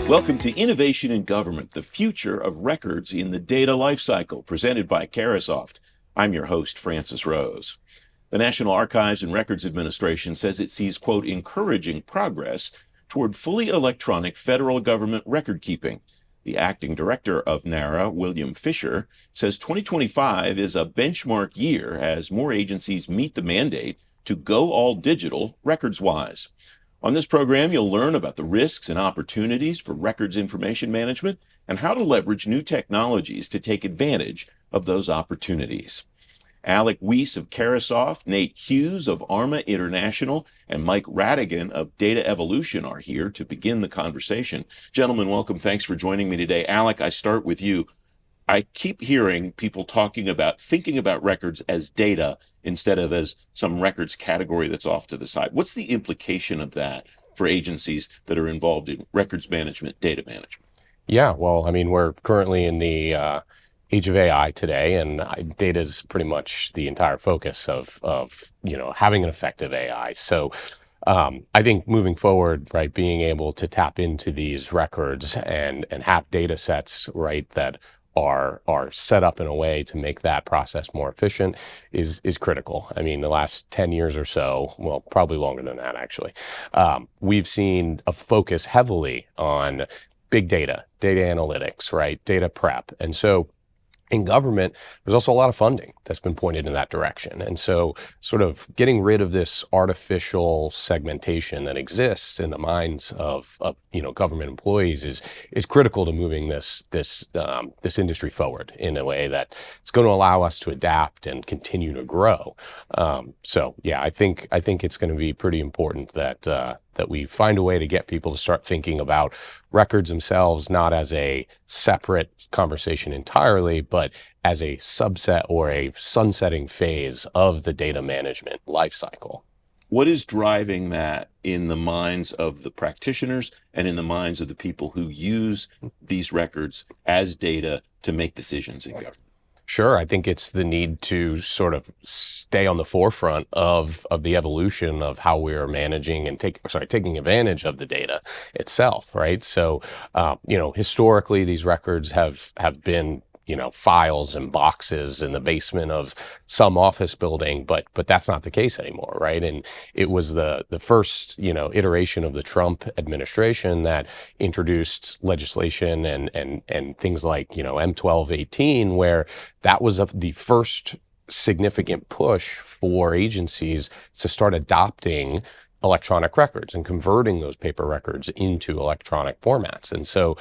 Welcome to Innovation in Government, the future of records in the data lifecycle, presented by Carahsoft. I'm your host, Francis Rose. The National Archives and Records Administration says it sees, quote, encouraging progress toward fully electronic federal government record keeping. The acting director of NARA, William Fisher, says 2025 is a benchmark year as more agencies meet the mandate to go all digital records-wise. On this program, you'll learn about the risks and opportunities for records information management and how to leverage new technologies to take advantage of those opportunities. Alec Whys of Carahsoft, Nate Hughes of ARMA International, and Mike Radigan of Data Evolution are here to begin the conversation. Gentlemen, welcome. Thanks for joining me today. Alec, I start with you. I keep hearing people thinking about records as data instead of as some records category that's off to the side. What's the implication of that for agencies that are involved in records management, data management? Yeah, well, I mean, we're currently in the age of AI today, and data is pretty much the entire focus of having an effective AI. So I think moving forward, right, being able to tap into these records and have data sets, right, that are set up in a way to make that process more efficient is critical. I mean, the last 10 years or so, well, probably longer than that, actually, we've seen a focus heavily on big data analytics, right, data prep. And so in government, there's also a lot of funding that's been pointed in that direction. And so sort of getting rid of this artificial segmentation that exists in the minds of government employees is critical to moving this industry forward in a way that it's going to allow us to adapt and continue to grow. So yeah, I think it's going to be pretty important that we find a way to get people to start thinking about records themselves, not as a separate conversation entirely, but as a subset or a sunsetting phase of the data management lifecycle. What is driving that in the minds of the practitioners and in the minds of the people who use these records as data to make decisions in government? Sure. I think it's the need to sort of stay on the forefront of the evolution of how we're managing and taking advantage of the data itself, right? So, historically, these records have been files and boxes in the basement of some office building, but that's not the case anymore, right? And it was the first, iteration of the Trump administration that introduced legislation and things like, M1218, where that was the first significant push for agencies to start adopting electronic records and converting those paper records into electronic formats. And so,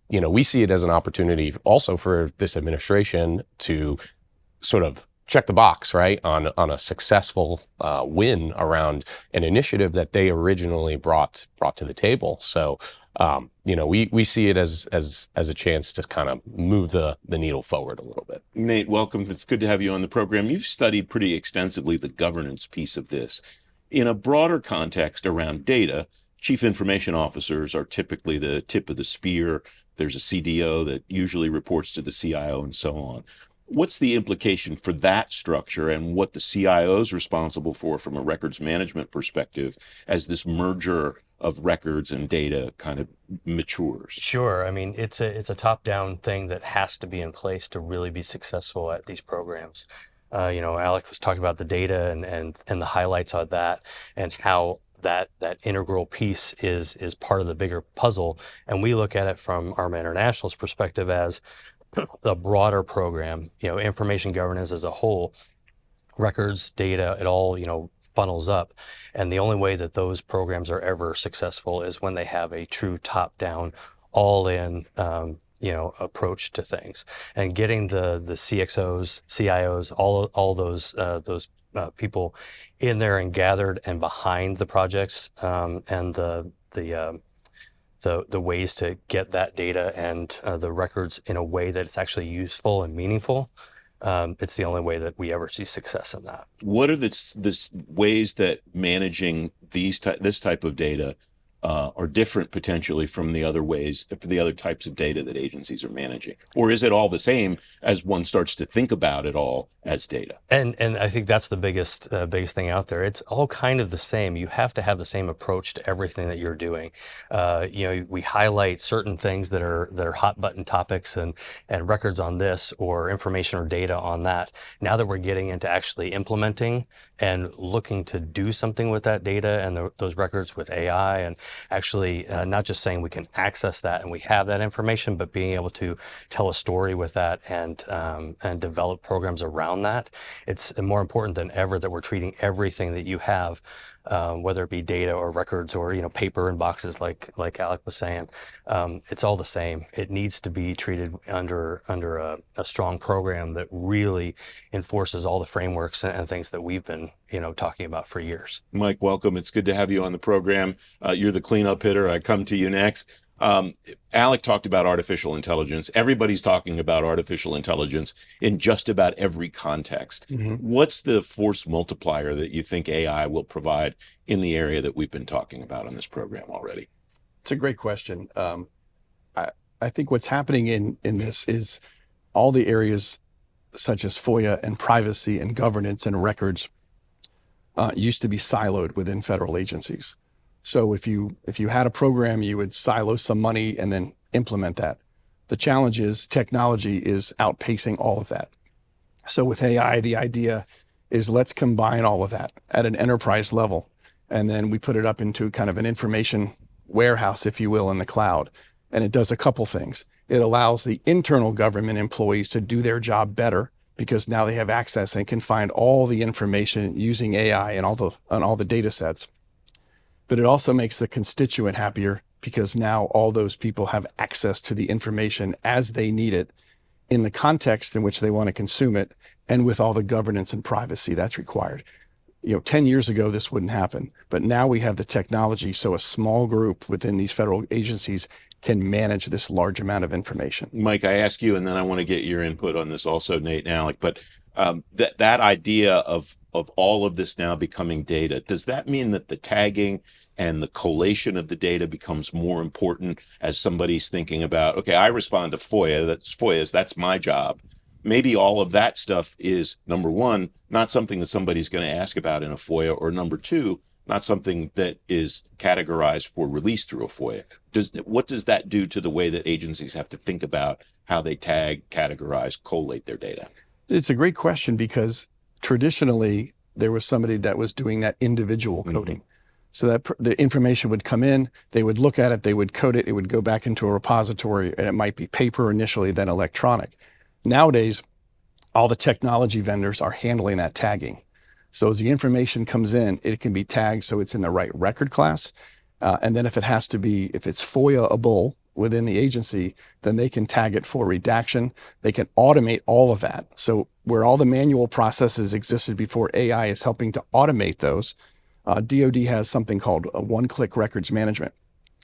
we see it as an opportunity also for this administration to sort of check the box, right, on a successful win around an initiative that they originally brought to the table. So, we see it as a chance to kind of move the needle forward a little bit. Nate, welcome. It's good to have you on the program. You've studied pretty extensively the governance piece of this. In a broader context around data, chief information officers are typically the tip of the spear. There's a CDO that usually reports to the CIO and so on. What's the implication for that structure and what the CIO is responsible for from a records management perspective as this merger of records and data kind of matures? Sure. I mean, it's a top-down thing that has to be in place to really be successful at these programs. Alec was talking about the data and the highlights of that and how that integral piece is part of the bigger puzzle. And we look at it from ARMA International's perspective as a broader program, information governance as a whole, records, data, it all, funnels up. And the only way that those programs are ever successful is when they have a true top-down, all-in, approach to things, and getting the CXOs, CIOs, all those people in there and gathered and behind the projects, and the ways to get that data and the records in a way that it's actually useful and meaningful. It's the only way that we ever see success in that. What are the ways that managing this type of data are different potentially from the other ways, the other types of data that agencies are managing? Or is it all the same as one starts to think about it all as data? And I think that's the biggest thing out there. It's all kind of the same. You have to have the same approach to everything that you're doing. We highlight certain things that are hot button topics and records on this or information or data on that. Now that we're getting into actually implementing and looking to do something with that data and those records with AI, and actually not just saying we can access that and we have that information, but being able to tell a story with that and develop programs around that. It's more important than ever that we're treating everything that you have, whether it be data or records or paper and boxes, like Alec was saying. It's all the same. It needs to be treated under a strong program that really enforces all the frameworks and things that we've been talking about for years. Mike, welcome. It's good to have you on the program. You're the cleanup hitter. I come to you next. Alec talked about artificial intelligence. Everybody's talking about artificial intelligence in just about every context. Mm-hmm. What's the force multiplier that you think AI will provide in the area that we've been talking about on this program already? It's a great question. I think what's happening in this is all the areas such as FOIA and privacy and governance and records used to be siloed within federal agencies. So if you had a program, you would silo some money and then implement that. The challenge is technology is outpacing all of that. So with AI, the idea is let's combine all of that at an enterprise level. And then we put it up into kind of an information warehouse, if you will, in the cloud. And it does a couple things. It allows the internal government employees to do their job better because now they have access and can find all the information using AI and all the data sets. But it also makes the constituent happier because now all those people have access to the information as they need it in the context in which they want to consume it and with all the governance and privacy that's required. 10 years ago, this wouldn't happen, but now we have the technology. So a small group within these federal agencies can manage this large amount of information. Mike, I ask you, and then I want to get your input on this also, Nate and Alec, but that idea of all of this now becoming data, does that mean that the tagging and the collation of the data becomes more important as somebody's thinking about, okay, I respond to FOIA, that's my job. Maybe all of that stuff is, number one, not something that somebody's going to ask about in a FOIA, or number two, not something that is categorized for release through a FOIA. What does that do to the way that agencies have to think about how they tag, categorize, collate their data? It's a great question because traditionally there was somebody that was doing that individual coding. Mm-hmm. So that the information would come in, they would look at it, they would code it, it would go back into a repository, and it might be paper initially, then electronic. Nowadays, all the technology vendors are handling that tagging. So as the information comes in, it can be tagged so it's in the right record class. And then if it's FOIA-able within the agency, then they can tag it for redaction. They can automate all of that. So where all the manual processes existed before, AI is helping to automate those. DoD has something called a one-click records management.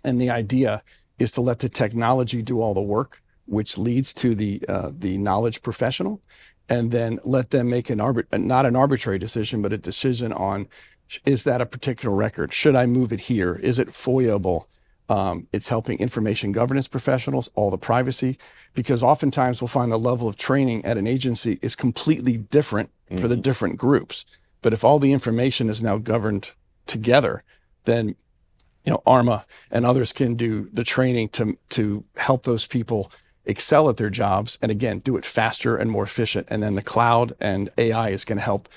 And the idea is to let the technology do all the work, which leads to the knowledge professional, and then let them make not an arbitrary decision, but a decision on, is that a particular record? Should I move it here? Is it FOIA-able? It's helping information governance professionals, all the privacy, because oftentimes we'll find the level of training at an agency is completely different for the different groups. But if all the information is now governed together, then ARMA and others can do the training to help those people excel at their jobs, and again, do it faster and more efficient. And then the cloud and AI is going to help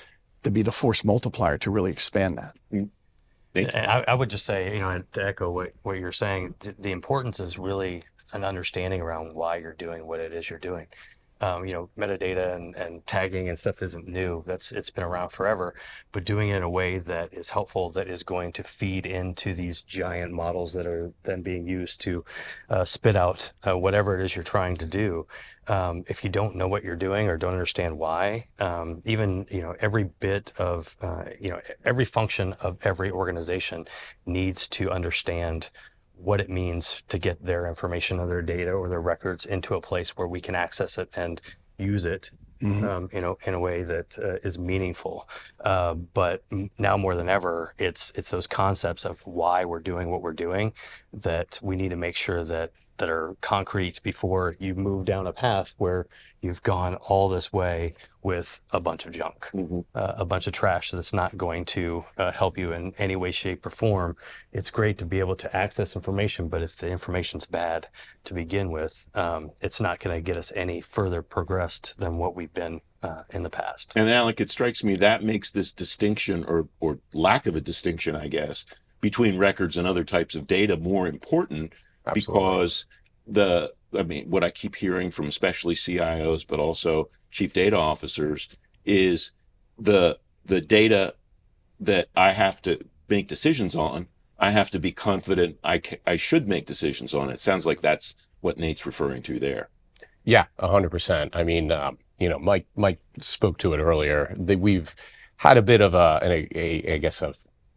to be the force multiplier to really expand that. And I would just say, to echo what you're saying, the importance is really an understanding around why you're doing what it is you're doing. Metadata and tagging and stuff isn't new. It's been around forever, but doing it in a way that is helpful, that is going to feed into these giant models that are then being used to spit out whatever it is you're trying to do. If you don't know what you're doing or don't understand why, even every bit of every function of every organization needs to understand what it means to get their information or their data or their records into a place where we can access it and use it in a way that is meaningful. But now more than ever, it's those concepts of why we're doing what we're doing that we need to make sure that are concrete before you move down a path where you've gone all this way with a bunch of junk, a bunch of trash that's not going to help you in any way, shape, or form. It's great to be able to access information, but if the information's bad to begin with, it's not going to get us any further progressed than what we've been in the past. And Alec, it strikes me that makes this distinction or lack of a distinction, I guess, between records and other types of data more important. Absolutely. Because what I keep hearing from especially CIOs, but also chief data officers, is the data that I have to make decisions on, I have to be confident I should make decisions on. It sounds like that's what Nate's referring to there. Yeah, 100%. I mean, Mike spoke to it earlier. We've had a bit of I guess, a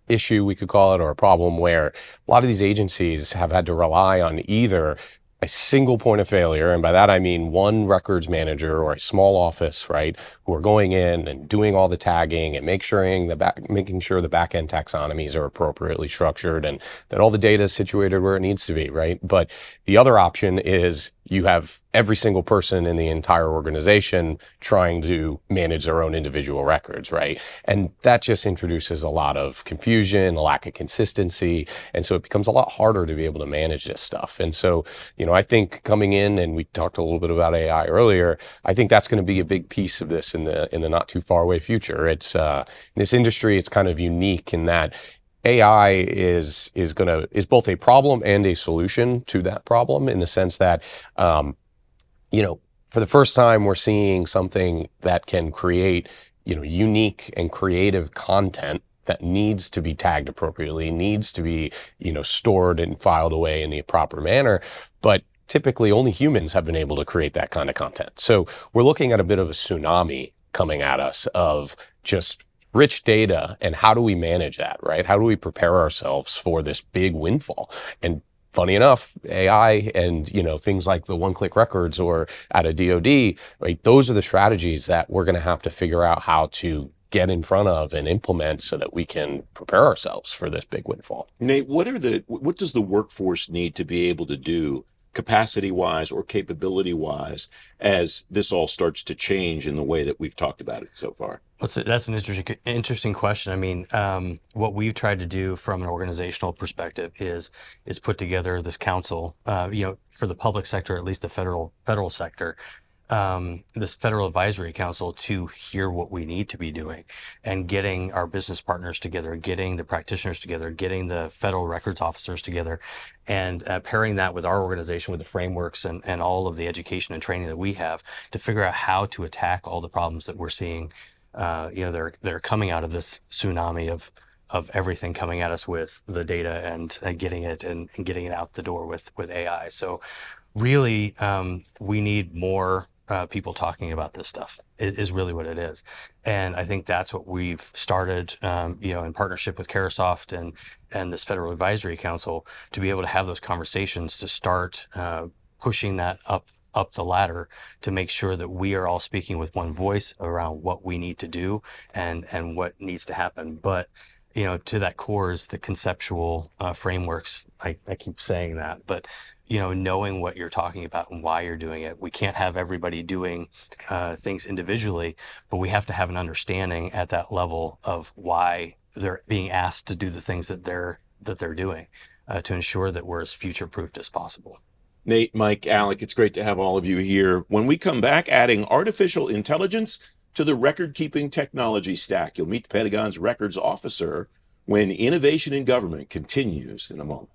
issue, we could call it, or a problem where a lot of these agencies have had to rely on either a single point of failure, and by that I mean one records manager or a small office, right, who are going in and doing all the tagging and making sure the back end taxonomies are appropriately structured and that all the data is situated where it needs to be, right? But the other option is you have every single person in the entire organization trying to manage their own individual records, right? And that just introduces a lot of confusion, a lack of consistency. And so it becomes a lot harder to be able to manage this stuff. And so, I think coming in, and we talked a little bit about AI earlier, I think that's going to be a big piece of this in the not too far away future. It's in this industry, it's kind of unique in that AI is both a problem and a solution to that problem, in the sense that, for the first time, we're seeing something that can create, unique and creative content that needs to be tagged appropriately, needs to be, stored and filed away in the proper manner. But typically only humans have been able to create that kind of content. So we're looking at a bit of a tsunami coming at us of just rich data, and how do we manage that, right? How do we prepare ourselves for this big windfall? And funny enough, AI and, things like the one-click records or at a DoD, right? Those are the strategies that we're going to have to figure out how to get in front of and implement so that we can prepare ourselves for this big windfall. Nate, what does the workforce need to be able to do, capacity-wise or capability-wise, as this all starts to change in the way that we've talked about it so far? That's an interesting question. I mean, what we've tried to do from an organizational perspective is put together this council, for the public sector, at least the federal sector, this Federal Advisory Council, to hear what we need to be doing, and getting our business partners together, getting the practitioners together, getting the federal records officers together, and pairing that with our organization, with the frameworks and all of the education and training that we have, to figure out how to attack all the problems that we're seeing. They're coming out of this tsunami of everything coming at us with the data and getting it and getting it out the door with AI. So really, we need more people talking about this stuff is really what it is. And I think that's what we've started, in partnership with Carahsoft and this Federal Advisory Council, to be able to have those conversations, to start pushing that up the ladder, to make sure that we are all speaking with one voice around what we need to do and what needs to happen. But to that core is the conceptual frameworks. I keep saying that, but knowing what you're talking about and why you're doing it. We can't have everybody doing things individually, but we have to have an understanding at that level of why they're being asked to do the things that they're doing, to ensure that we're as future-proofed as possible. Nate, Mike, Alec, it's great to have all of you here. When we come back, adding artificial intelligence to the record-keeping technology stack. You'll meet the Pentagon's records officer when Innovation in Government continues in a moment.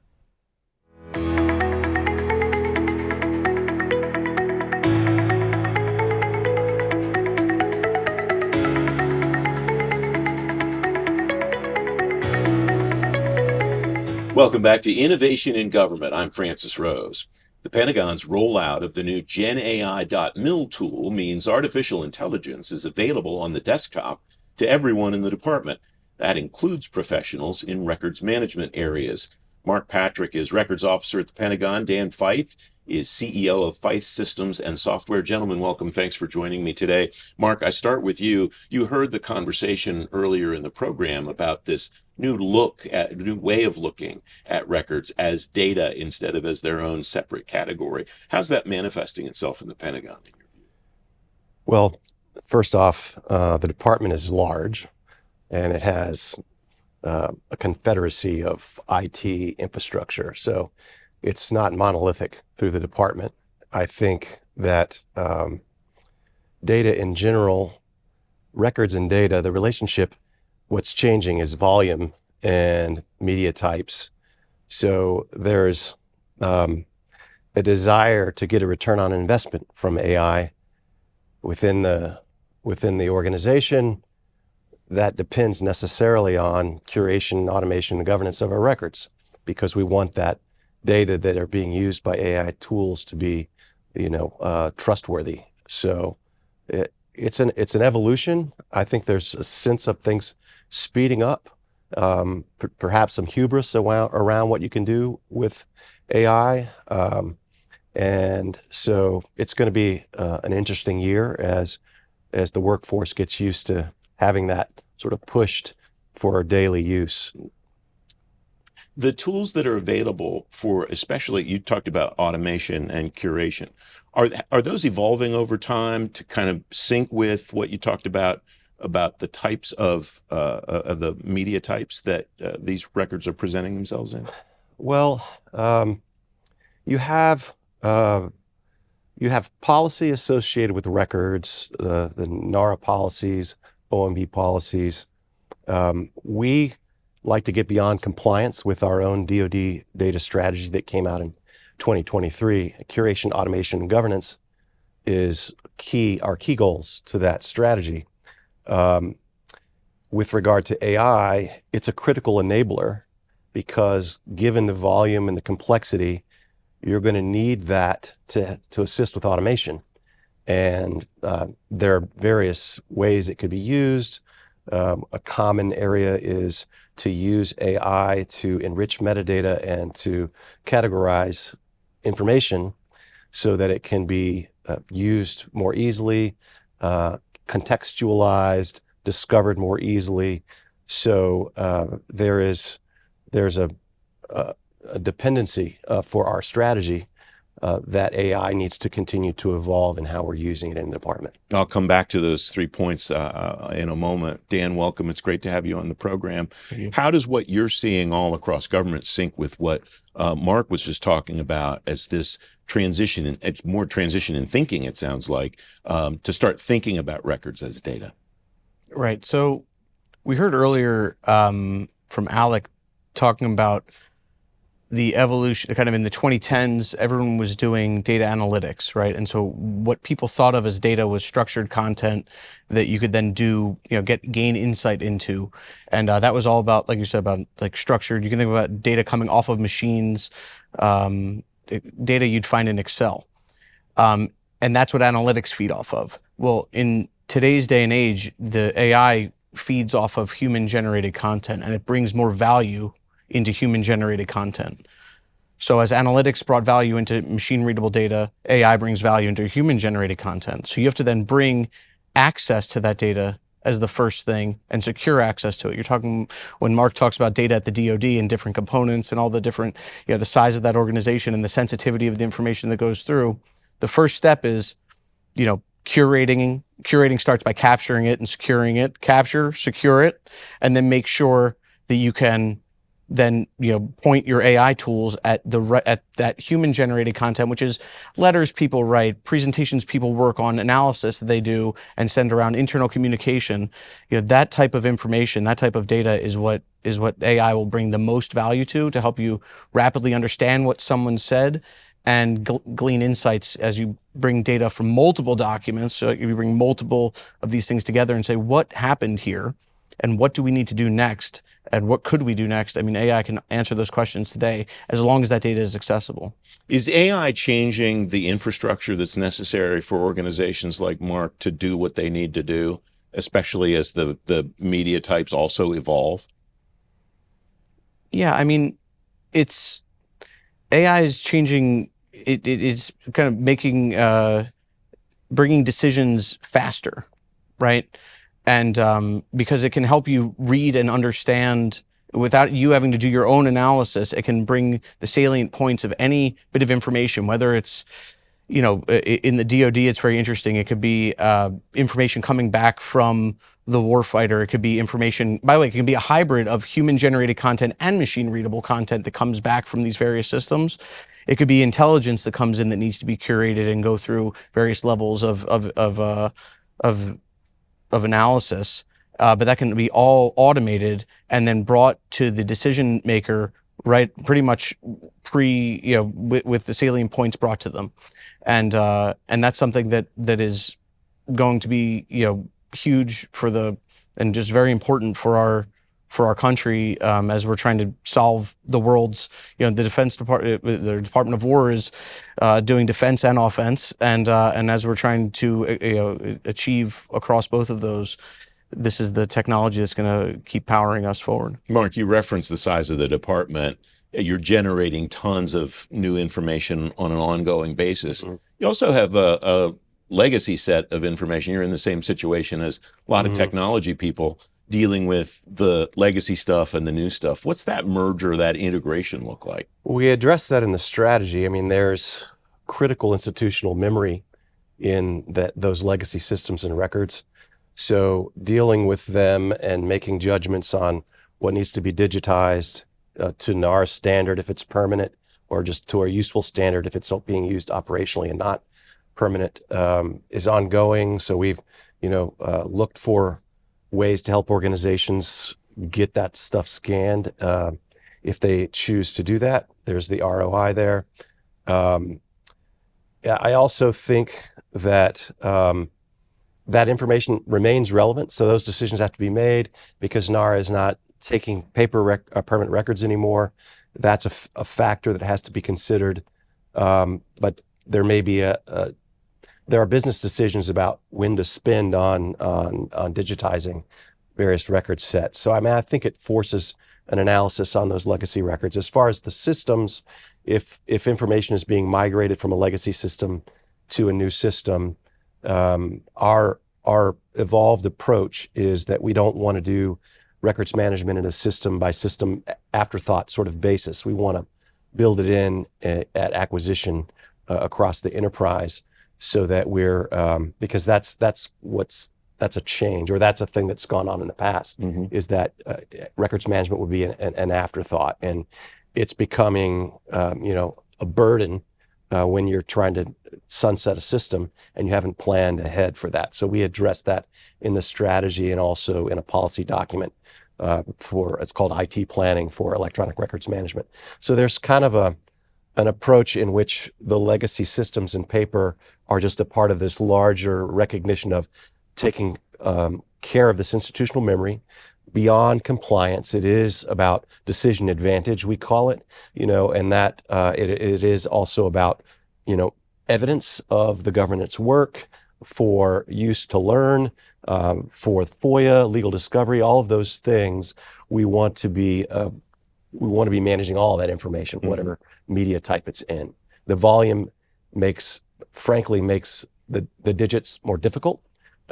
Welcome back to Innovation in Government. I'm Francis Rose. The Pentagon's rollout of the new GenAI.mil tool means artificial intelligence is available on the desktop to everyone in the department. That includes professionals in records management areas. Mark Patrick is records officer at the Pentagon. Dan Fife is CEO of Fife Systems and Software. Gentlemen, welcome. Thanks for joining me today. Mark, I start with you. You heard the conversation earlier in the program about this new way of looking at records as data instead of as their own separate category. How's that manifesting itself in the Pentagon? Well, first off, the department is large, and it has a confederacy of IT infrastructure. So it's not monolithic through the department. I think that data in general, records and data, the relationship, what's changing is volume and media types. So there's a desire to get a return on investment from AI within the organization. That depends necessarily on curation, automation, and governance of our records, because we want that data that are being used by AI tools to be, trustworthy. So it's an evolution. I think there's a sense of things speeding up, perhaps some hubris around what you can do with AI. And so it's going to be an interesting year as the workforce gets used to having that sort of pushed for daily use. The tools that are available for, especially you talked about automation and curation, are those evolving over time to kind of sync with what you talked about the types of the media types that these records are presenting themselves in? Well, you have policy associated with records, the NARA policies, OMB policies. We like to get beyond compliance with our own DoD data strategy that came out in 2023. Curation, automation, and governance is our key goals to that strategy. With regard to AI, it's a critical enabler because given the volume and the complexity, you're going to need that to assist with automation. And there are various ways it could be used. A common area is to use AI to enrich metadata and to categorize information so that it can be used more easily, contextualized, discovered more easily. So there's a dependency for our strategy that AI needs to continue to evolve in how we're using it in the department. I'll come back to those 3 points in a moment. Dan, welcome. It's great to have you on the program. How does what you're seeing all across government sync with what Mark was just talking about as this transition, and it's more transition in thinking, it sounds like, to start thinking about records as data? Right. So we heard earlier from Alec talking about the evolution, kind of in the 2010s, everyone was doing data analytics, right? And so what people thought of as data was structured content that you could then gain insight into. And that was all about, like you said, about like structured. You can think about data coming off of machines, data you'd find in Excel. And that's what analytics feed off of. Well, in today's day and age, the AI feeds off of human-generated content, and it brings more value into human-generated content. So as analytics brought value into machine-readable data, AI brings value into human-generated content. So you have to then bring access to that data as the first thing and secure access to it. You're talking, when Mark talks about data at the DoD and different components and all the different, the size of that organization and the sensitivity of the information that goes through, the first step is, curating. Curating starts by capturing it and securing it. Capture, secure it, and then make sure that you can then point your AI tools at that human-generated content, which is letters people write, presentations people work on, analysis that they do and send around, internal communication. That type of information, that type of data is what AI will bring the most value to help you rapidly understand what someone said and glean insights as you bring data from multiple documents. So you bring multiple of these things together and say, what happened here? And what do we need to do next? And what could we do next? I mean, AI can answer those questions today as long as that data is accessible. Is AI changing the infrastructure that's necessary for organizations like Mark to do what they need to do, especially as the media types also evolve? Yeah, I mean, it's AI is changing. It is kind of making bringing decisions faster, right? And because it can help you read and understand without you having to do your own analysis, it can bring the salient points of any bit of information, whether it's, you know, in the DoD, it's very interesting. It could be information coming back from the warfighter. It could be information, by the way, it can be a hybrid of human-generated content and machine-readable content that comes back from these various systems. It could be intelligence that comes in that needs to be curated and go through various levels of analysis. But that can be all automated and then brought to the decision maker, right? Pretty much with the salient points brought to them. And that's something that is going to be, huge and just very important for our country, as we're trying to solve the world's, the Defense Department, the Department of War is doing defense and offense, and as we're trying to achieve across both of those, this is the technology that's going to keep powering us forward. Mark, you referenced the size of the department. You're generating tons of new information on an ongoing basis. Mm-hmm. You also have a legacy set of information. You're in the same situation as a lot of technology people dealing with the legacy stuff and the new stuff. What's that merger, that integration look like? We address that in the strategy. I mean, there's critical institutional memory in those legacy systems and records. So dealing with them and making judgments on what needs to be digitized to NAR's standard if it's permanent, or just to a useful standard if it's being used operationally and not permanent, is ongoing. So we've looked for ways to help organizations get that stuff scanned if they choose to do that. There's the ROI there. I also think that that information remains relevant. So those decisions have to be made because NAR is not taking paper permanent records anymore. That's a factor that has to be considered. But there may be there are business decisions about when to spend on digitizing various record sets. So I think it forces an analysis on those legacy records. As far as the systems, if information is being migrated from a legacy system to a new system, our evolved approach is that we don't want to do records management in a system by system afterthought sort of basis. We want to build it in at acquisition across the enterprise, so that we're because that's a change, or that's a thing that's gone on in the past, is that records management would be an afterthought, and it's becoming a burden when you're trying to sunset a system and you haven't planned ahead for that. So we address that in the strategy and also in a policy document it's called IT planning for electronic records management. So there's kind of an approach in which the legacy systems and paper are just a part of this larger recognition of taking care of this institutional memory. Beyond compliance, it is about decision advantage, we call it, and that it is also about, evidence of the governance work for use to learn, for FOIA, legal discovery, all of those things. We want to be managing all of that information, whatever media type it's in. The volume makes the digits more difficult.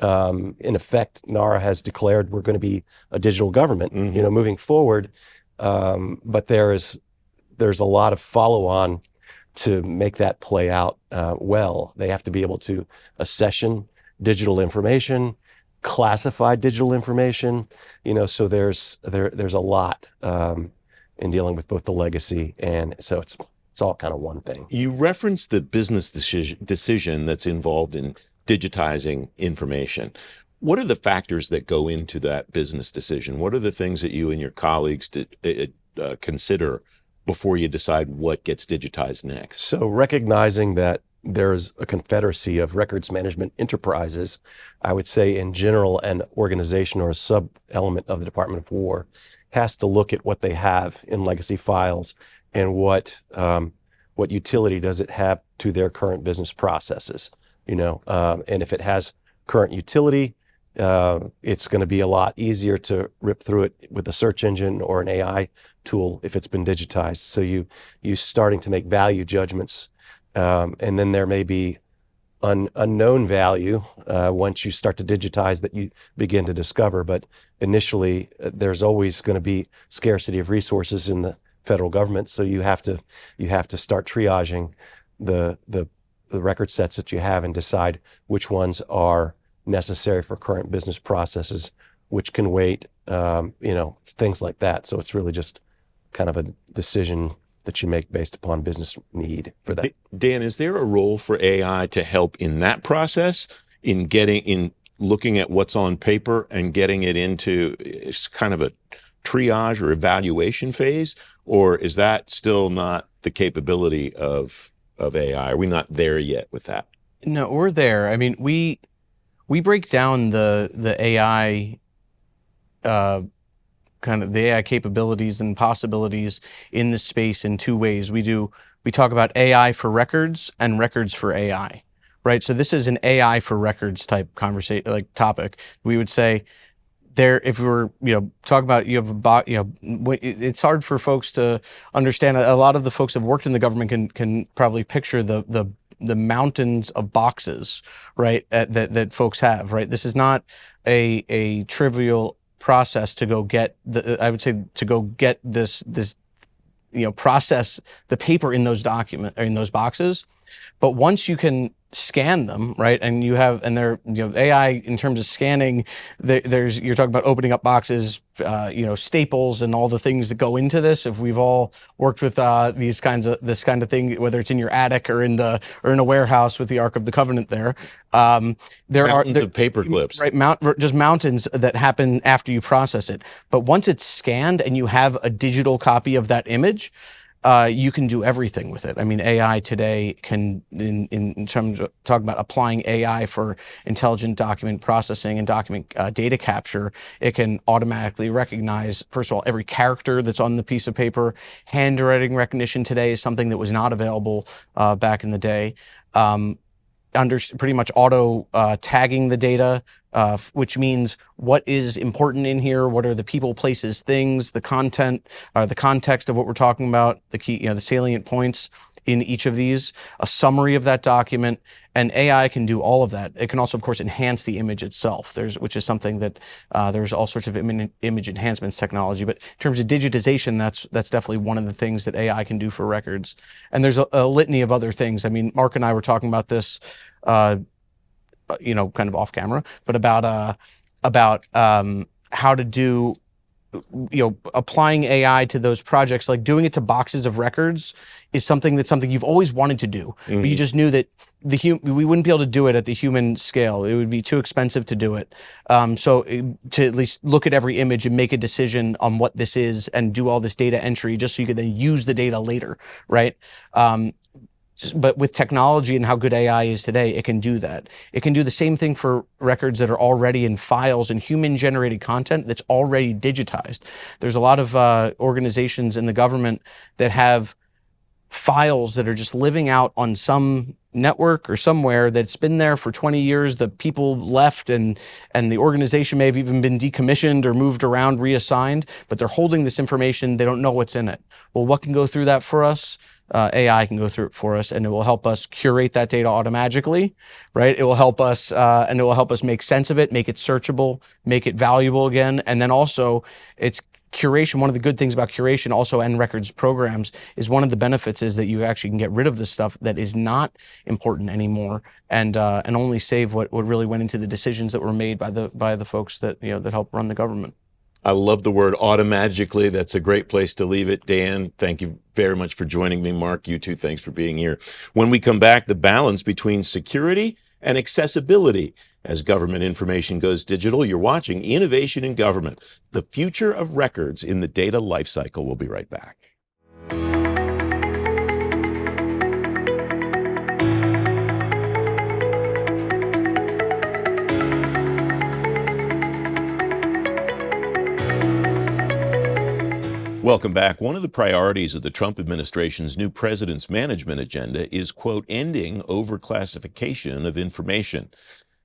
In effect, NARA has declared we're going to be a digital government, moving forward. But there's a lot of follow-on to make that play out well. They have to be able to accession digital information, classify digital information. So there's a lot in dealing with both the legacy, and so it's all kind of one thing. You referenced the business decision that's involved in digitizing information. What are the factors that go into that business decision? What are the things that you and your colleagues consider before you decide what gets digitized next? So recognizing that there's a confederacy of records management enterprises, I would say in general, an organization or a sub-element of the Department of War has to look at what they have in legacy files and what utility does it have to their current business processes. And if it has current utility, it's going to be a lot easier to rip through it with a search engine or an AI tool if it's been digitized. So you starting to make value judgments, and then there may be unknown value once you start to digitize that you begin to discover. But initially, there's always going to be scarcity of resources in the federal government, so you have to start triaging the record sets that you have and decide which ones are necessary for current business processes, which can wait, things like that. So it's really just kind of a decision that you make based upon business need for that. Dan, is there a role for AI to help in that process, in looking at what's on paper and getting it into kind of a triage or evaluation phase? Or is that still not the capability of AI? Are we not there yet with that? No, we're there. I mean, we break down the AI kind of the AI capabilities and possibilities in this space in two ways. We talk about AI for records and records for AI, right? So this is an AI for records type conversation, like topic. We would say there, if we were, talk about, you have it's hard for folks to understand. A lot of the folks who have worked in the government can probably picture the mountains of boxes, right? That folks have, right? This is not a trivial process to go get this process the paper in those in those boxes. But once you can scan them, right, and they're AI in terms of scanning, you're talking about opening up boxes, staples and all the things that go into this. If we've all worked with this kind of thing, whether it's in your attic or in a warehouse with the Ark of the Covenant, there mountains of paper clips, right? Just mountains that happen after you process it. But once it's scanned and you have a digital copy of that image, you can do everything with it. I mean, AI today can, in terms of talking about applying AI for intelligent document processing and document data capture, it can automatically recognize, first of all, every character that's on the piece of paper. Handwriting recognition today is something that was not available back in the day. Pretty much auto tagging the data, which means what is important in here, what are the people, places, things, the content, the context of what we're talking about, the key, the salient points in each of these, a summary of that document, and AI can do all of that. It can also, of course, enhance the image itself, which is something that there's all sorts of image enhancements technology. But in terms of digitization, that's definitely one of the things that AI can do for records. And there's a litany of other things. I mean, Mark and I were talking about this, kind of off camera, but about how to do, applying AI to those projects, like doing it to boxes of records is something you've always wanted to do, but you just knew that we wouldn't be able to do it at the human scale. It would be too expensive to do it. So to at least look at every image and make a decision on what this is and do all this data entry just so you could then use the data later, right? But with technology and how good AI is today, it can do that. It can do the same thing for records that are already in files and human-generated content that's already digitized. There's a lot of organizations in the government that have files that are just living out on some network or somewhere that's been there for 20 years. The people left and the organization may have even been decommissioned or moved around, reassigned, but they're holding this information. They don't know what's in it. Well, what can go through that for us? AI can go through it for us, and it will help us curate that data automatically, right? It will help us, and it will help us make sense of it, make it searchable, make it valuable again. And then also, it's curation. One of the good things about curation also and records programs is one of the benefits is that you actually can get rid of the stuff that is not important anymore, and only save what really went into the decisions that were made by the folks that that help run the government. I love the word automagically. That's a great place to leave it. Dan, thank you very much for joining me. Mark, you too, thanks for being here. When we come back, the balance between security and accessibility as government information goes digital. You're watching Innovation in Government, the future of records in the data lifecycle. We'll be right back. Welcome back. One of the priorities of the Trump administration's new president's management agenda is, quote, ending overclassification of information.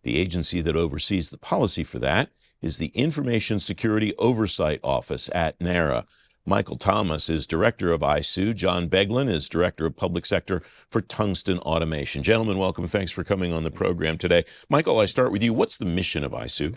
The agency that oversees the policy for that is the Information Security Oversight Office at NARA. Michael Thomas is director of ISOO. John Beglin is director of public sector for Tungsten Automation. Gentlemen, welcome. Thanks for coming on the program today. Michael, I start with you. What's the mission of ISOO?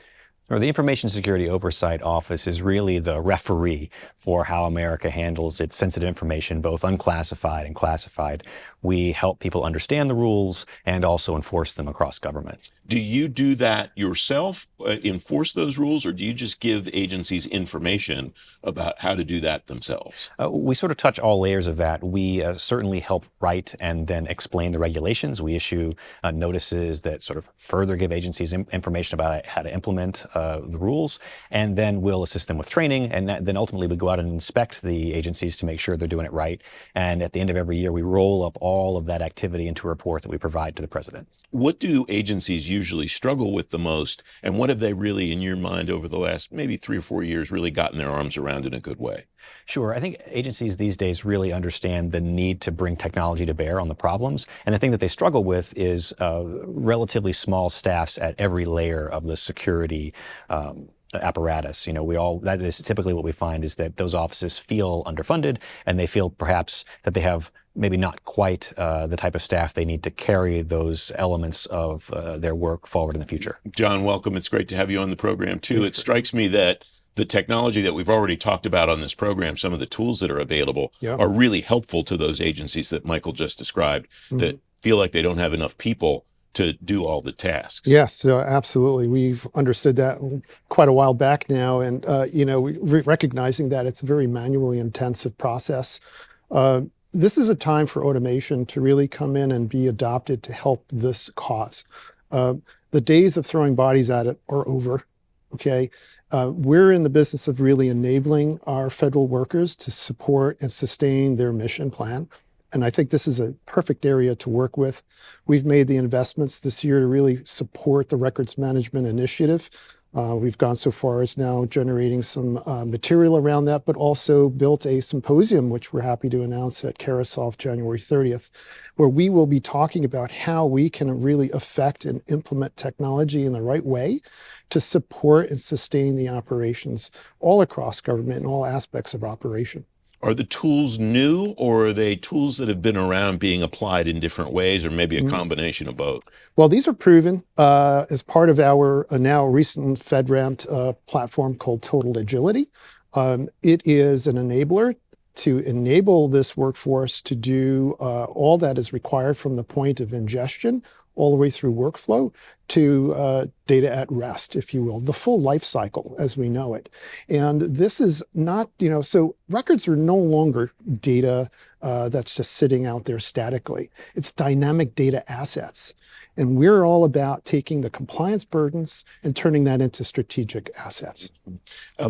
Or the Information Security Oversight Office is really the referee for how America handles its sensitive information, both unclassified and classified. We help people understand the rules and also enforce them across government. Do you do that yourself, enforce those rules, or do you just give agencies information about how to do that themselves? We sort of touch all layers of that. We certainly help write and then explain the regulations. We issue notices that sort of further give agencies information about how to implement the rules, and then we'll assist them with training, and then ultimately we go out and inspect the agencies to make sure they're doing it right. And at the end of every year, we roll up all of that activity into a report that we provide to the president. What do agencies usually struggle with the most, and what have they really, in your mind, over the last maybe 3 or 4 years, really gotten their arms around in a good way? Sure. I think agencies these days really understand the need to bring technology to bear on the problems. And the thing that they struggle with is relatively small staffs at every layer of the security apparatus. That is typically what we find is that those offices feel underfunded, and they feel perhaps that they have maybe not quite the type of staff they need to carry those elements of their work forward in the future. John, welcome. It's great to have you on the program too. It strikes me that the technology that we've already talked about on this program, some of the tools that are available, are really helpful to those agencies that Michael just described that feel like they don't have enough people to do all the tasks. Yes, absolutely. We've understood that quite a while back now, and recognizing that it's a very manually intensive process. This is a time for automation to really come in and be adopted to help this cause. The days of throwing bodies at it are over. Okay, we're in the business of really enabling our federal workers to support and sustain their mission plan. And I think this is a perfect area to work with. We've made the investments this year to really support the records management initiative. We've gone so far as now generating some material around that, but also built a symposium, which we're happy to announce at Carahsoft January 30th, where we will be talking about how we can really affect and implement technology in the right way to support and sustain the operations all across government in all aspects of operation. Are the tools new, or are they tools that have been around being applied in different ways, or maybe a combination of both? Well, these are proven as part of our now recent FedRAMP platform called Total Agility. It is an enabler to enable this workforce to do all that is required from the point of ingestion all the way through workflow to data at rest, if you will, the full life cycle as we know it. And this is not, so records are no longer data that's just sitting out there statically. It's dynamic data assets. And we're all about taking the compliance burdens and turning that into strategic assets.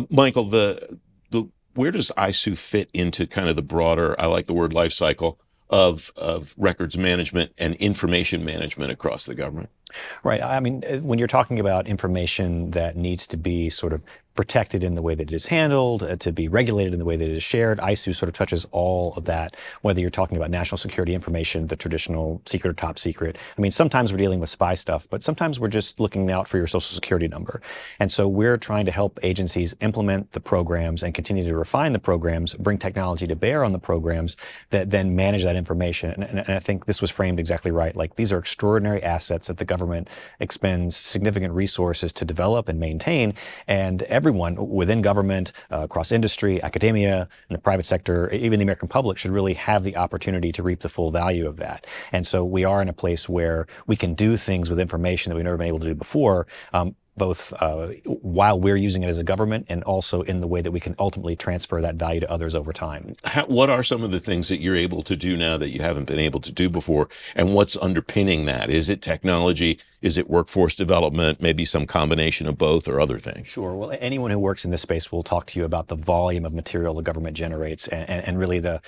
Michael, where does ISOO fit into kind of the broader, I like the word life cycle, of records management and information management across the government? Right. I mean, when you're talking about information that needs to be sort of protected in the way that it is handled, to be regulated in the way that it is shared, ISOO sort of touches all of that, whether you're talking about national security information, the traditional secret or top secret. I mean, sometimes we're dealing with spy stuff, but sometimes we're just looking out for your social security number. And so we're trying to help agencies implement the programs and continue to refine the programs, bring technology to bear on the programs that then manage that information. And I think this was framed exactly right. Like, these are extraordinary assets that the government expends significant resources to develop and maintain, and everyone within government, across industry, academia, and the private sector, even the American public, should really have the opportunity to reap the full value of that. And so we are in a place where we can do things with information that we've never been able to do before, both while we're using it as a government and also in the way that we can ultimately transfer that value to others over time. What are some of the things that you're able to do now that you haven't been able to do before, and what's underpinning that? Is it technology? Is it workforce development? Maybe some combination of both, or other things? Sure. Well, anyone who works in this space will talk to you about the volume of material the government generates, and really the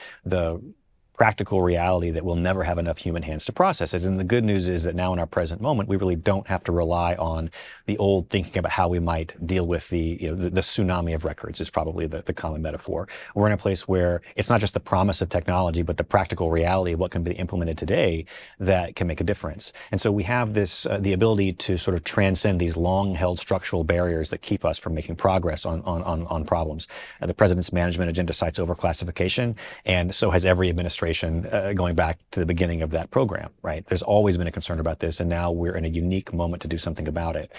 practical reality that we'll never have enough human hands to process it. And the good news is that now in our present moment, we really don't have to rely on the old thinking about how we might deal with the tsunami of records is probably the common metaphor. We're in a place where it's not just the promise of technology, but the practical reality of what can be implemented today that can make a difference. And so we have this, the ability to sort of transcend these long-held structural barriers that keep us from making progress on problems. The president's management agenda cites overclassification, and so has every administration going back to the beginning of that program, right? There's always been a concern about this, and now we're in a unique moment to do something about it.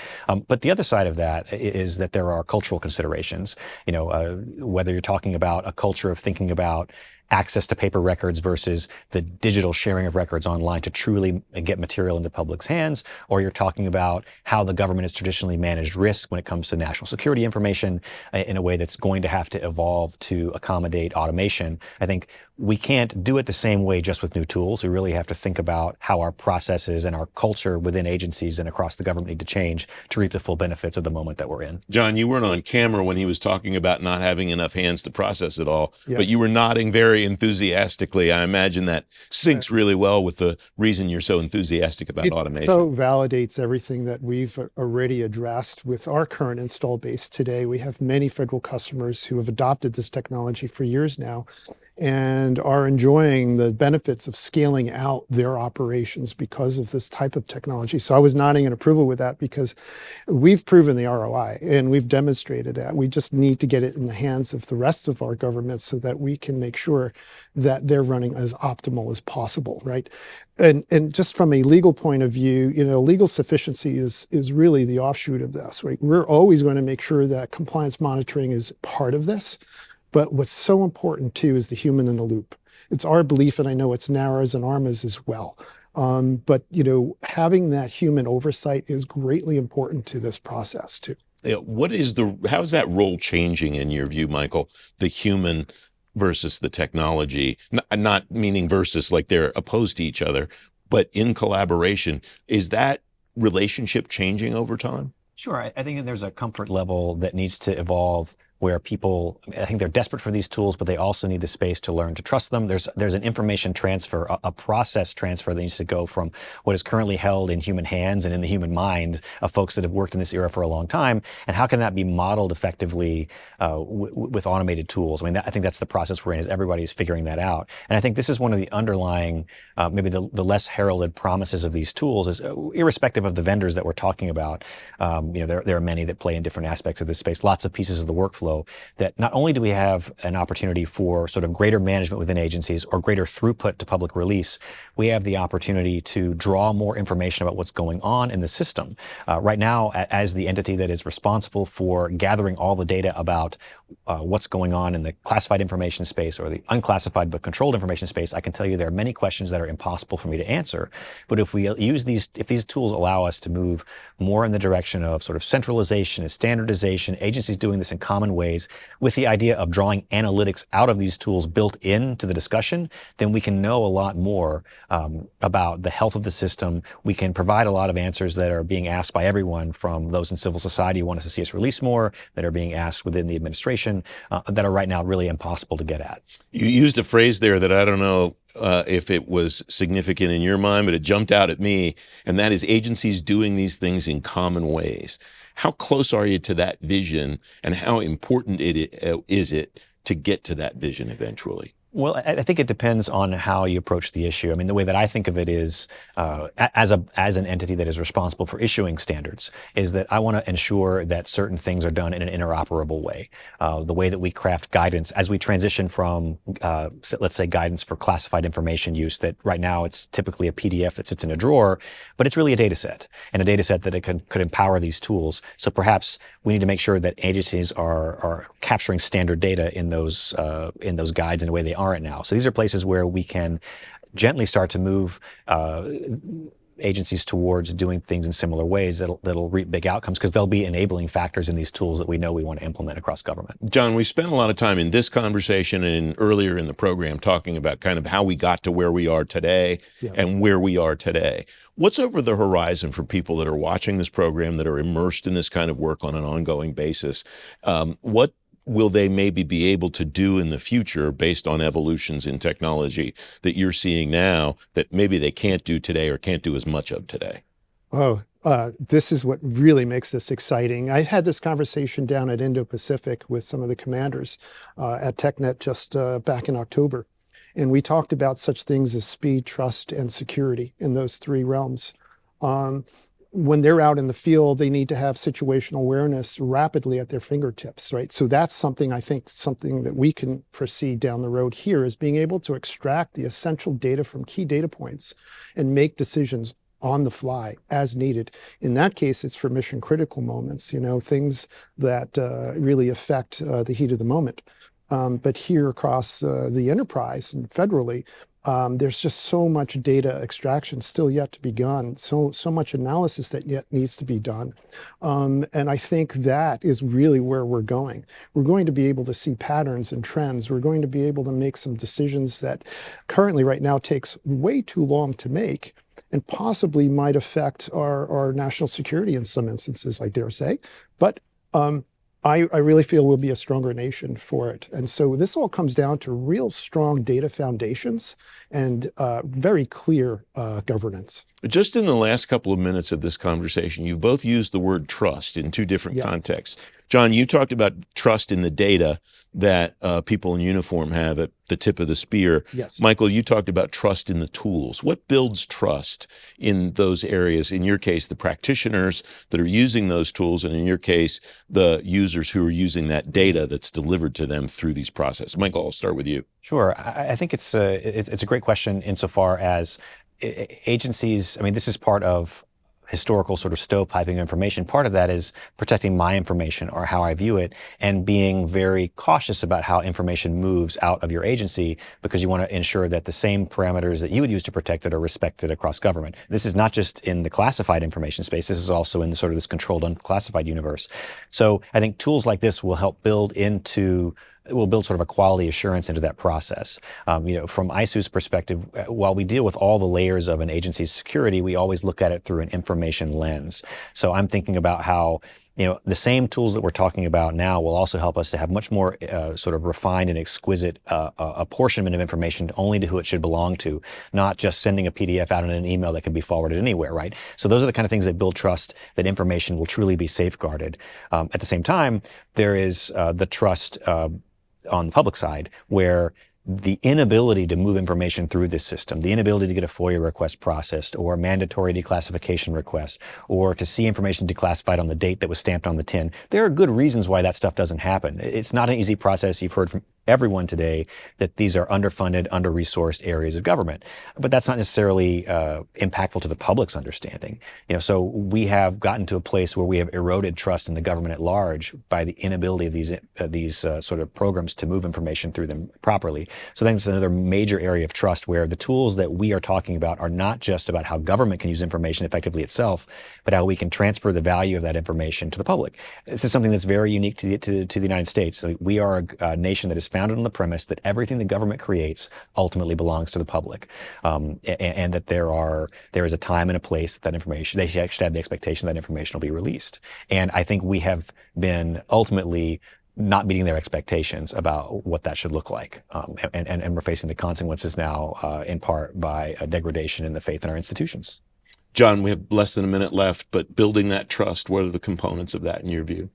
But the other side of that is that there are cultural considerations. Whether you're talking about a culture of thinking about access to paper records versus the digital sharing of records online to truly get material into public's hands, or you're talking about how the government has traditionally managed risk when it comes to national security information in a way that's going to have to evolve to accommodate automation. I think we can't do it the same way just with new tools. We really have to think about how our processes and our culture within agencies and across the government need to change to reap the full benefits of the moment that we're in. John, you weren't on camera when he was talking about not having enough hands to process it all, Yes. but you were nodding very enthusiastically. I imagine that syncs really well with the reason you're so enthusiastic about automation. So validates everything that we've already addressed with our current install base today. We have many federal customers who have adopted this technology for years now and are enjoying the benefits of scaling out their operations because of this type of technology. So I was nodding in approval with that because we've proven the ROI and we've demonstrated that. We just need to get it in the hands of the rest of our government so that we can make sure that they're running as optimal as possible, right? And just from a legal point of view, legal sufficiency is really the offshoot of this, right? We're always going to make sure that compliance monitoring is part of this. But what's so important too is the human in the loop. It's our belief, and I know it's NARA's and ARMA's as well. But having that human oversight is greatly important to this process too. How's that role changing in your view, Michael? The human versus the technology, not meaning versus like they're opposed to each other, but in collaboration. Is that relationship changing over time? Sure. I think that there's a comfort level that needs to evolve where people, I think they're desperate for these tools, but they also need the space to learn to trust them. There's an information transfer, a process transfer that needs to go from what is currently held in human hands and in the human mind of folks that have worked in this era for a long time. And how can that be modeled effectively with automated tools? I mean, I think that's the process we're in, is everybody's figuring that out. And I think this is one of the underlying, maybe the less heralded promises of these tools is irrespective of the vendors that we're talking about. There are many that play in different aspects of this space, lots of pieces of the workflow that not only do we have an opportunity for sort of greater management within agencies or greater throughput to public release, we have the opportunity to draw more information about what's going on in the system. Right now, as the entity that is responsible for gathering all the data about what's going on in the classified information space or the unclassified but controlled information space, I can tell you there are many questions that are impossible for me to answer. But if these tools allow us to move more in the direction of sort of centralization and standardization, agencies doing this in common ways, with the idea of drawing analytics out of these tools built into the discussion, then we can know a lot more about the health of the system. We can provide a lot of answers that are being asked by everyone, from those in civil society who want us to see us release more, that are being asked within the administration, that are right now really impossible to get at. You used a phrase there that I don't know if it was significant in your mind, but it jumped out at me, and that is agencies doing these things in common ways. How close are you to that vision, and how important is it to get to that vision eventually? Well, I think it depends on how you approach the issue. I mean, the way that I think of it is, as an entity that is responsible for issuing standards, is that I want to ensure that certain things are done in an interoperable way. The way that we craft guidance as we transition from, let's say, guidance for classified information use, that right now it's typically a PDF that sits in a drawer, but it's really a data set, and a data set that it could empower these tools. So perhaps we need to make sure that agencies are capturing standard data in those guides in a way they aren't now. So these are places where we can gently start to move agencies towards doing things in similar ways that'll reap big outcomes, because there'll be enabling factors in these tools that we know we want to implement across government. John, we spent a lot of time in this conversation and earlier in the program talking about kind of how we got to where we are today and where we are today. What's over the horizon for people that are watching this program, that are immersed in this kind of work on an ongoing basis? What will they maybe be able to do in the future based on evolutions in technology that you're seeing now that maybe they can't do today or can't do as much of today? Oh, this is what really makes this exciting. I had this conversation down at Indo-Pacific with some of the commanders at TechNet just back in October. And we talked about such things as speed, trust, and security in those three realms. When they're out in the field, they need to have situational awareness rapidly at their fingertips, right? So that's something that we can foresee down the road here is being able to extract the essential data from key data points and make decisions on the fly as needed. In that case, it's for mission critical moments, things that really affect the heat of the moment. But here across the enterprise and federally, there's just so much data extraction still yet to be done, so much analysis that yet needs to be done. And I think that is really where we're going. We're going to be able to see patterns and trends. We're going to be able to make some decisions that currently right now takes way too long to make and possibly might affect our national security in some instances, I dare say. But I really feel we'll be a stronger nation for it. And so this all comes down to real strong data foundations and very clear governance. Just in the last couple of minutes of this conversation, you've both used the word trust in two different contexts. John, you talked about trust in the data that people in uniform have at the tip of the spear. Yes. Michael, you talked about trust in the tools. What builds trust in those areas? In your case, the practitioners that are using those tools, and in your case, the users who are using that data that's delivered to them through these processes. Michael, I'll start with you. Sure. I think it's a great question insofar as agencies, I mean, this is part of historical sort of stovepiping information. Part of that is protecting my information or how I view it and being very cautious about how information moves out of your agency because you want to ensure that the same parameters that you would use to protect it are respected across government. This is not just in the classified information space. This is also in the sort of this controlled unclassified universe. So I think tools like this will help build sort of a quality assurance into that process. From ISO's perspective, while we deal with all the layers of an agency's security, we always look at it through an information lens. So I'm thinking about how the same tools that we're talking about now will also help us to have much more sort of refined and exquisite apportionment of information only to who it should belong to, not just sending a PDF out in an email that can be forwarded anywhere, right? So those are the kind of things that build trust, that information will truly be safeguarded. At the same time, there is the trust on the public side, where the inability to move information through this system, the inability to get a FOIA request processed or a mandatory declassification request, or to see information declassified on the date that was stamped on the tin. There are good reasons why that stuff doesn't happen. It's not an easy process. You've heard from everyone today that these are underfunded, under-resourced areas of government. But that's not necessarily impactful to the public's understanding. So we have gotten to a place where we have eroded trust in the government at large by the inability of these sort of programs to move information through them properly. So I think it's another major area of trust where the tools that we are talking about are not just about how government can use information effectively itself, but how we can transfer the value of that information to the public. This is something that's very unique to the United States. So we are a nation that is founded on the premise that everything the government creates ultimately belongs to the public, and that there is a time and a place that information, they actually have the expectation that information will be released. And I think we have been ultimately not meeting their expectations about what that should look like. And we're facing the consequences now, in part by a degradation in the faith in our institutions. John, we have less than a minute left, but building that trust, what are the components of that in your view?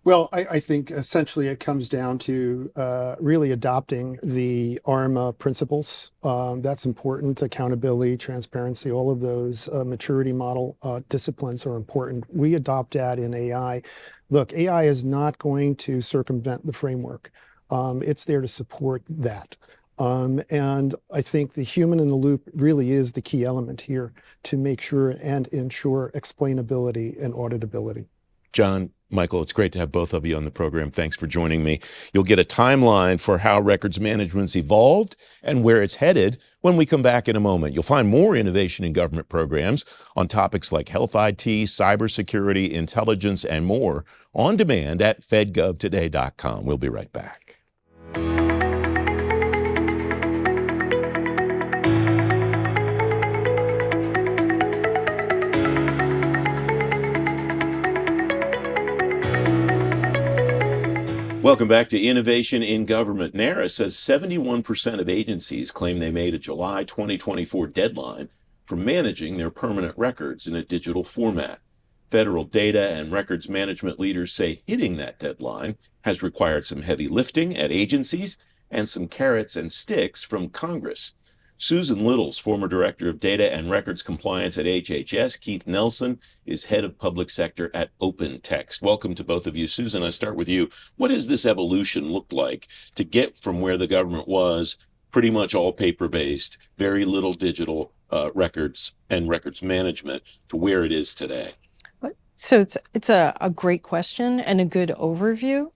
Well, I think essentially it comes down to really adopting the ARMA principles. That's important. Accountability, transparency, all of those maturity model disciplines are important. We adopt that in AI. Look, AI is not going to circumvent the framework. It's there to support that. And I think the human in the loop really is the key element here to make sure and ensure explainability and auditability. John, Michael, it's great to have both of you on the program. Thanks for joining me. You'll get a timeline for how records management's evolved and where it's headed when we come back in a moment. You'll find more innovation in government programs on topics like health IT, cybersecurity, intelligence, and more on demand at fedgovtoday.com. We'll be right back. Welcome back to Innovation in Government. NARA says 71% of agencies claim they made a July 2024 deadline for managing their permanent records in a digital format. Federal data and records management leaders say hitting that deadline has required some heavy lifting at agencies and some carrots and sticks from Congress. Susan Littles, former director of data and records compliance at HHS. Keith Nelson is head of public sector at OpenText. Welcome to both of you. Susan, I start with you. What has this evolution looked like to get from where the government was, pretty much all paper-based, very little digital records and records management, to where it is today? So it's a great question and a good overview.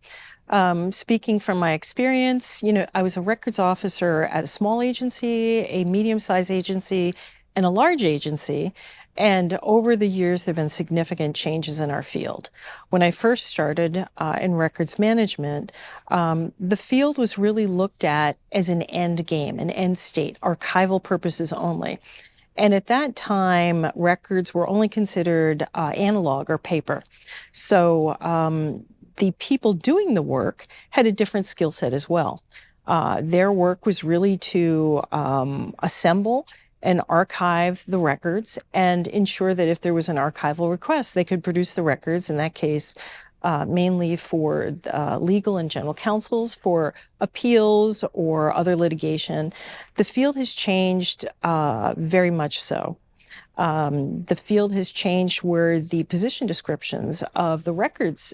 Speaking from my experience, I was a records officer at a small agency, a medium-sized agency, and a large agency. And over the years, there have been significant changes in our field. When I first started in records management, the field was really looked at as an end game, an end state, archival purposes only. And at that time, records were only considered analog or paper. So the people doing the work had a different skill set as well. Their work was really to assemble and archive the records and ensure that if there was an archival request, they could produce the records, in that case, mainly for legal and general counsels, for appeals or other litigation. The field has changed very much so. The field has changed where the position descriptions of the records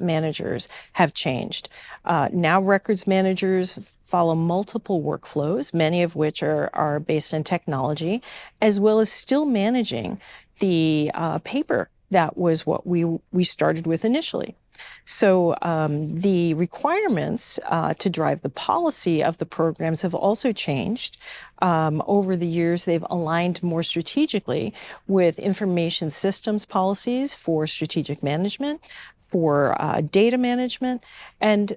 managers have changed. Now records managers follow multiple workflows, many of which are based in technology, as well as still managing the paper. That was what we started with initially. So the requirements to drive the policy of the programs have also changed. Over the years, they've aligned more strategically with information systems policies for strategic management, for data management, and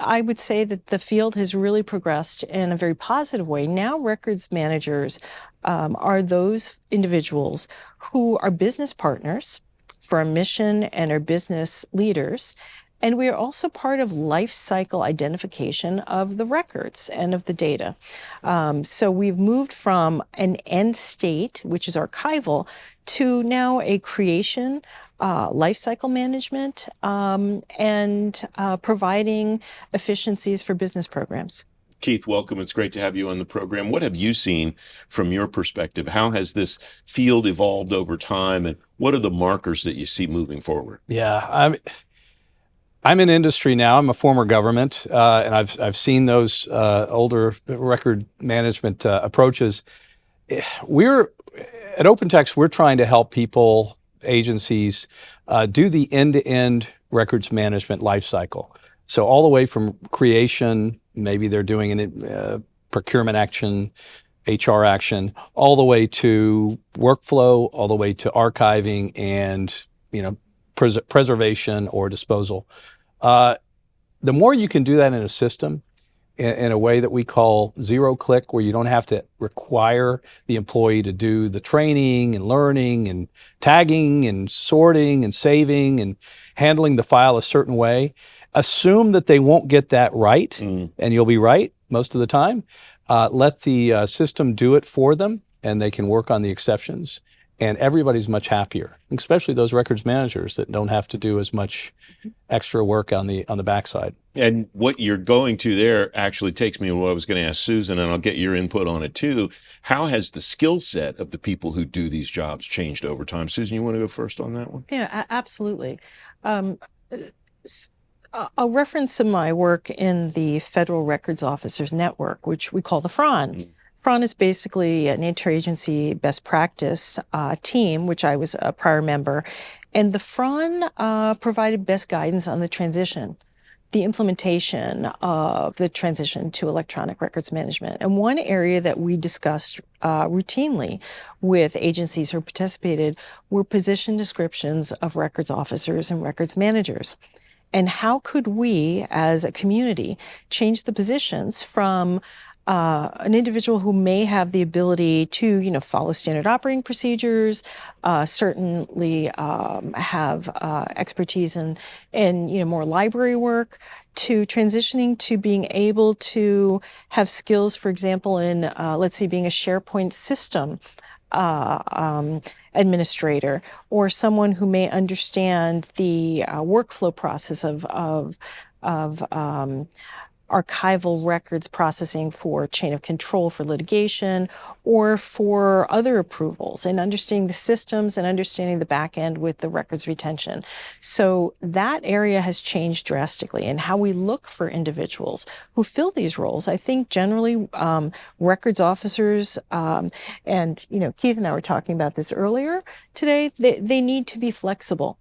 I would say that the field has really progressed in a very positive way. Now records managers are those individuals who are business partners for a mission and are business leaders. And we are also part of lifecycle identification of the records and of the data. So we've moved from an end state, which is archival, to now a creation, lifecycle management, and providing efficiencies for business programs. Keith, welcome. It's great to have you on the program. What have you seen from your perspective? How has this field evolved over time, and what are the markers that you see moving forward? Yeah, I'm in industry now. I'm a former government, and I've seen those older record management approaches. We're at OpenText. We're trying to help people, agencies, do the end-to-end records management lifecycle. So all the way from creation, maybe they're doing a procurement action, HR action, all the way to workflow, all the way to archiving and preservation or disposal. The more you can do that in a system, in a way that we call zero click, where you don't have to require the employee to do the training and learning and tagging and sorting and saving and handling the file a certain way. Assume that they won't get that right, and you'll be right most of the time. Let the system do it for them, and they can work on the exceptions. And everybody's much happier, especially those records managers that don't have to do as much extra work on the backside. And what you're going to there actually takes me to what I was going to ask Susan, and I'll get your input on it too. How has the skill set of the people who do these jobs changed over time? Susan, you want to go first on that one? Yeah, absolutely. I'll reference some of my work in the Federal Records Officers Network, which we call the FRON. FRON is basically an interagency best practice team, which I was a prior member. And the FRON provided best guidance on the transition, the implementation of the transition to electronic records management. And one area that we discussed routinely with agencies who participated were position descriptions of records officers and records managers. And how could we, as a community, change the positions from an individual who may have the ability to, follow standard operating procedures, certainly have expertise in more library work, to transitioning to being able to have skills, for example, in, let's say, being a SharePoint system administrator, or someone who may understand the workflow process of archival records processing for chain of control for litigation or for other approvals, and understanding the systems and understanding the back end with the records retention. So that area has changed drastically, and how we look for individuals who fill these roles. I think generally records officers, and Keith and I were talking about this earlier today, they need to be flexible.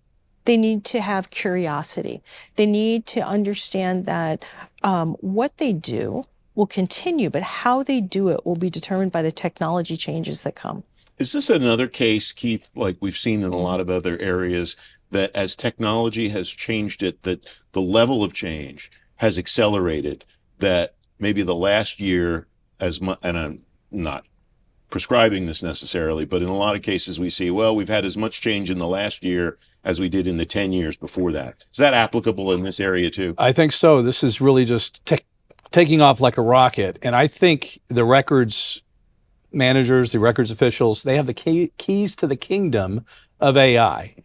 They need to have curiosity. They need to understand that what they do will continue, but how they do it will be determined by the technology changes that come. Is this another case, Keith, like we've seen in a lot of other areas, that as technology has changed it, that the level of change has accelerated, that maybe the last year, and I'm not prescribing this necessarily, but in a lot of cases we see, well, we've had as much change in the last year as we did in the 10 years before that. Is that applicable in this area too? I think so. This is really just taking off like a rocket. And I think the records managers, the records officials, they have the keys to the kingdom of AI.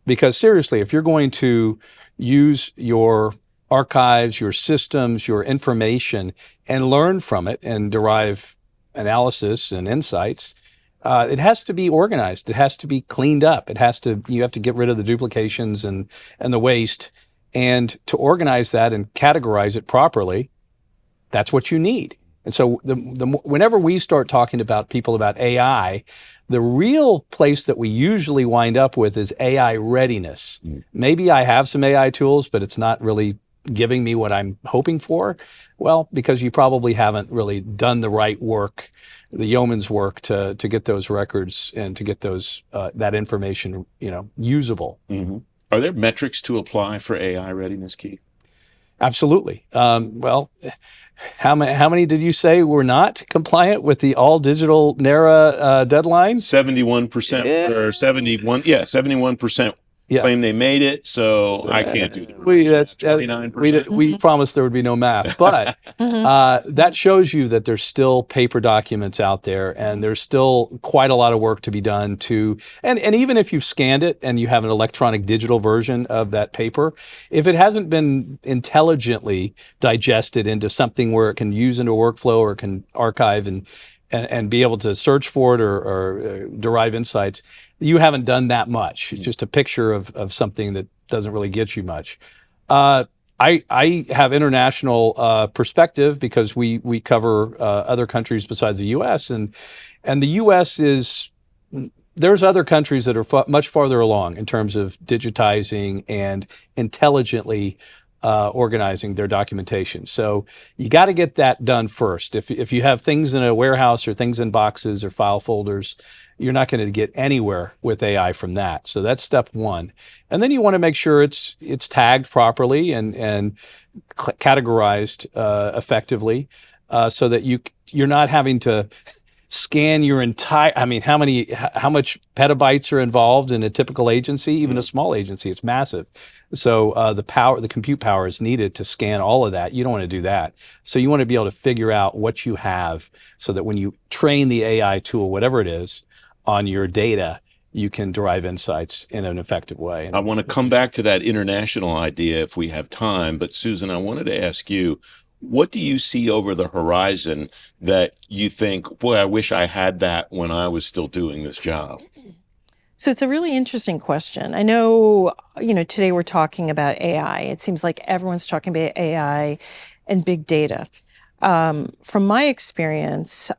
Because seriously, if you're going to use your archives, your systems, your information, and learn from it and derive analysis and insights, it has to be organized. It has to be cleaned up. You have to get rid of the duplications and the waste. And to organize that and categorize it properly, that's what you need. And so whenever we start talking about AI, the real place that we usually wind up with is AI readiness. Maybe I have some AI tools, but it's not really giving me what I'm hoping for. Well, because you probably haven't really done the right work, the yeoman's work to get those records and to get those that information, usable. Mm-hmm. Are there metrics to apply for AI readiness, Keith? Absolutely. Well, how many did you say were not compliant with the all digital NARA deadline? 71% or 71. Yeah, 71%. Yeah. Claim they made it, so I can't do that. 29%. We promised there would be no math, but that shows you that there's still paper documents out there, and there's still quite a lot of work to be done and even if you've scanned it and you have an electronic digital version of that paper, if it hasn't been intelligently digested into something where it can use into a workflow or it can archive and be able to search for it or derive insights, you haven't done that much. It's just a picture of something that doesn't really get you much. I have international perspective because we cover other countries besides the U.S. and the U.S. there's other countries that are much farther along in terms of digitizing and intelligently organizing their documentation. So you got to get that done first. If you have things in a warehouse or things in boxes or file folders, you're not going to get anywhere with AI from that. So that's step one. And then you want to make sure it's tagged properly and categorized effectively, so that you're not having to scan your entire, how much petabytes are involved in a typical agency, even a small agency, it's massive. So the compute power is needed to scan all of that. You don't want to do that. So you want to be able to figure out what you have so that when you train the AI tool, whatever it is, on your data, you can derive insights in an effective way. I want to come back to that international idea if we have time, but Susan, I wanted to ask you, what do you see over the horizon that you think, boy, I wish I had that when I was still doing this job? So it's a really interesting question. I know, today we're talking about AI. It seems like everyone's talking about AI and big data. From my experience,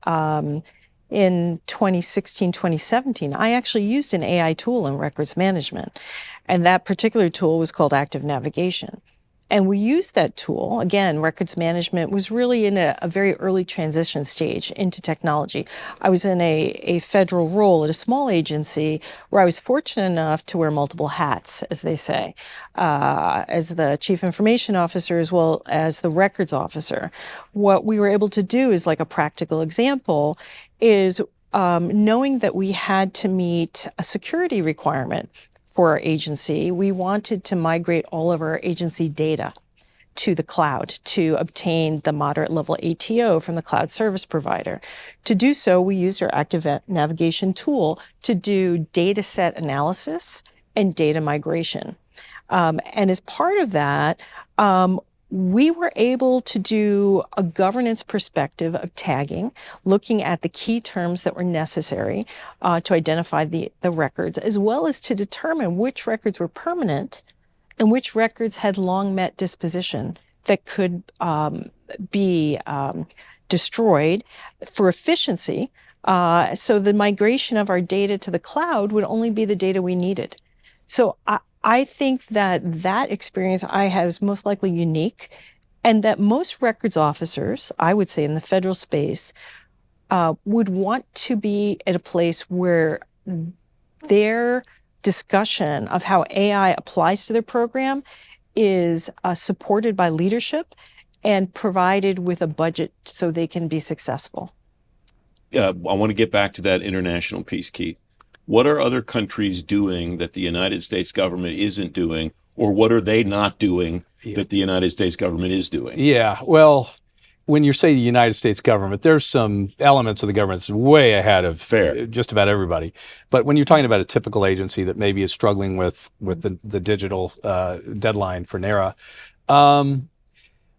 in 2016, 2017, I actually used an AI tool in records management. And that particular tool was called Active Navigation. And we used that tool. Again, records management was really in a very early transition stage into technology. I was in a federal role at a small agency where I was fortunate enough to wear multiple hats, as they say, as the chief information officer as well as the records officer. What we were able to do is, like a practical example, is knowing that we had to meet a security requirement for our agency, we wanted to migrate all of our agency data to the cloud to obtain the moderate level ATO from the cloud service provider. To do so, we used our active navigation tool to do data set analysis and data migration. And as part of that, we were able to do a governance perspective of tagging, looking at the key terms that were necessary to identify the records, as well as to determine which records were permanent and which records had long met disposition that could be destroyed for efficiency. So the migration of our data to the cloud would only be the data we needed. So I think that experience I had was most likely unique, and that most records officers, I would say in the federal space, would want to be at a place where their discussion of how AI applies to their program is supported by leadership and provided with a budget so they can be successful. I want to get back to that international piece, Keith. What are other countries doing that the United States government isn't doing, or what are they not doing that the United States government is doing? Yeah, well, when you say the United States government, there's some elements of the government that's way ahead of just about everybody. But when you're talking about a typical agency that maybe is struggling with the digital deadline for NARA,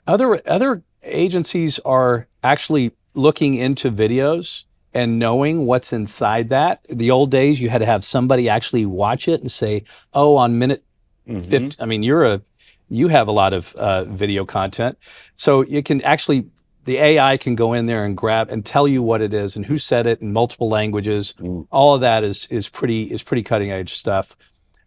other agencies are actually looking into videos and knowing what's inside that. The old days, you had to have somebody actually watch it and say, "Oh, on minute 50." I mean, you have a lot of video content, so you can actually, the AI can go in there and grab and tell you what it is and who said it in multiple languages. All of that is pretty cutting edge stuff.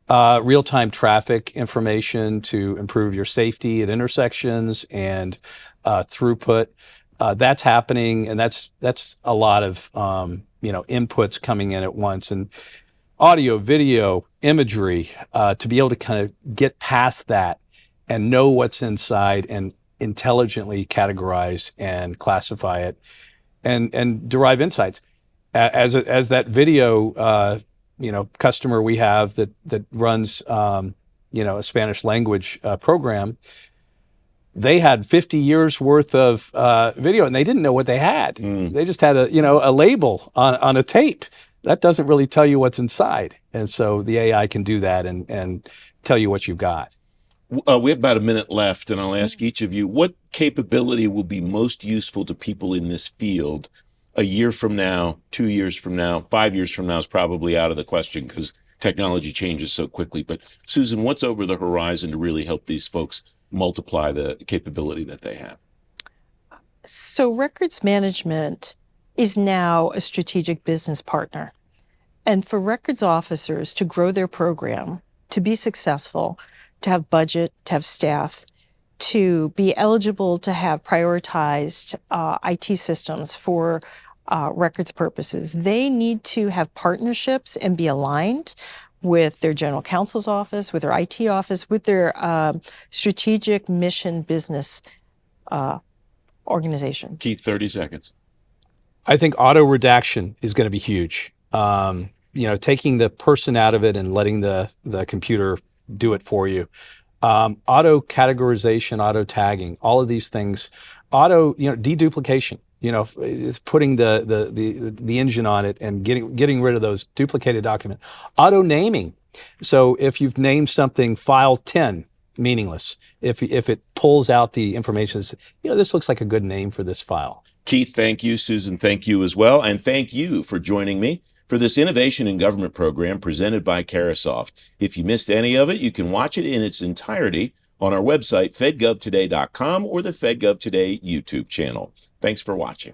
Real-time traffic information to improve your safety at intersections and throughput. That's happening, and that's a lot of inputs coming in at once, and audio, video, imagery, to be able to kind of get past that and know what's inside and intelligently categorize and classify it and derive insights. As that video customer we have that runs a Spanish language program, they had 50 years worth of video and they didn't know what they had. They just had a label on a tape. That doesn't really tell you what's inside. And so the AI can do that and tell you what you've got. We have about a minute left, and I'll ask each of you, what capability will be most useful to people in this field a year from now, 2 years from now, 5 years from now is probably out of the question because technology changes so quickly. But Susan, what's over the horizon to really help these folks multiply the capability that they have? So records management is now a strategic business partner. And for records officers to grow their program, to be successful, to have budget, to have staff, to be eligible to have prioritized IT systems for records purposes, they need to have partnerships and be aligned with their general counsel's office, with their IT office, with their strategic mission business organization. Keith, 30 seconds. I think auto redaction is going to be huge. Taking the person out of it and letting the computer do it for you. Auto categorization, auto tagging, all of these things. Auto, deduplication. It's putting the engine on it and getting rid of those duplicated documents. Auto naming. So if you've named something file 10, meaningless. If it pulls out the information, this looks like a good name for this file. Keith, thank you. Susan, thank you as well. And thank you for joining me for this Innovation in Government program presented by Carahsoft. If you missed any of it, you can watch it in its entirety on our website, fedgovtoday.com, or the FedGov Today YouTube channel. Thanks for watching.